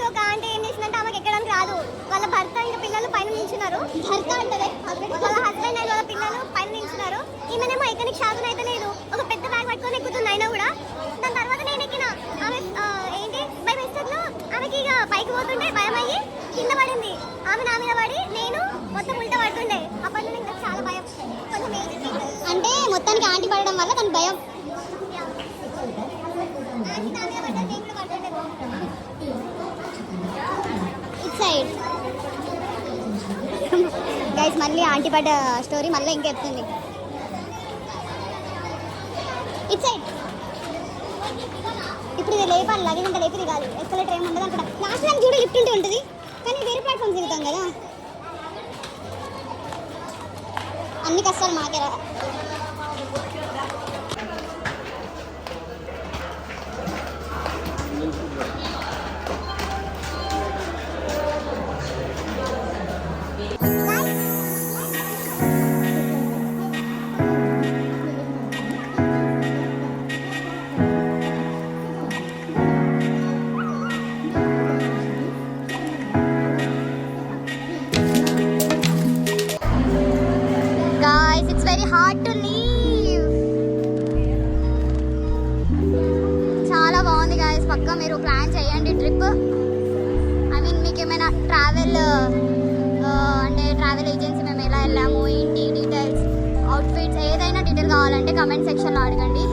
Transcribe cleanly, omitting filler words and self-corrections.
ఒక ఆంటీ ఏం చేసిందంటే ఆమెకి ఎక్కడానికి రాదు. వాళ్ళ భర్త ఇంకా పిల్లలు పైన నిల్చున్నారు. భర్త అంటే వాళ్ళ హస్బెండ్ అండ్ వాళ్ళ పిల్లలు పైన నిల్చున్నారు. ఈమెనేమో ఎక్కడికి శాతం అయితే లేదు. ఒక పెద్ద బ్యాగ్ పట్టుకొని ఎక్కుతుంది అయినా కూడా. దాని తర్వాత నేను ఎక్కిన. ఆమె ఏంటి బై మిస్టేక్ లో ఆమెకి ఇక పైకి పోతుంటే భయం అయ్యి కింద పడింది. ఆమె నా మీద పడి నేను మొత్తం ఉల్టా పడుతుండే. అప్పటి నుండి నాకు చాలా భయం. కొంచెం అంటే మొత్తానికి ఆంటీ పడడం వల్ల తనకు భయం. సైడ్ గైస్ మళ్ళీ ఆంటీ పడ్డ స్టోరీ మళ్ళీ ఇంకా చెప్తుంది. ఇట్ సైడ్ ఇప్పుడు ఇది లేపాలి, లగేజ్ అంటే లేపి దిగాలి. ఎస్కలేటర్ ఏమి ఉండదు అక్కడ. లాస్ట్ టైం చూడ లిఫ్ట్ ఉంటే ఉంటుంది, కానీ వేరే ప్లాట్ఫామ్స్ దిగుతాం కదా. అన్ని కష్టాలు మాకేరా. Hard to leave. చాలా బాగుంది గాయస్. పక్కా మీరు ప్లాన్ చేయండి ట్రిప్. ఐ మీన్ మీకు ఏమైనా ట్రావెల్ ఏజెన్సీ మేము ఎలా వెళ్ళాము ఏంటి డీటెయిల్స్, అవుట్ఫిట్స్ ఏదైనా డీటెయిల్ కావాలంటే కమెంట్ సెక్షన్లో అడగండి.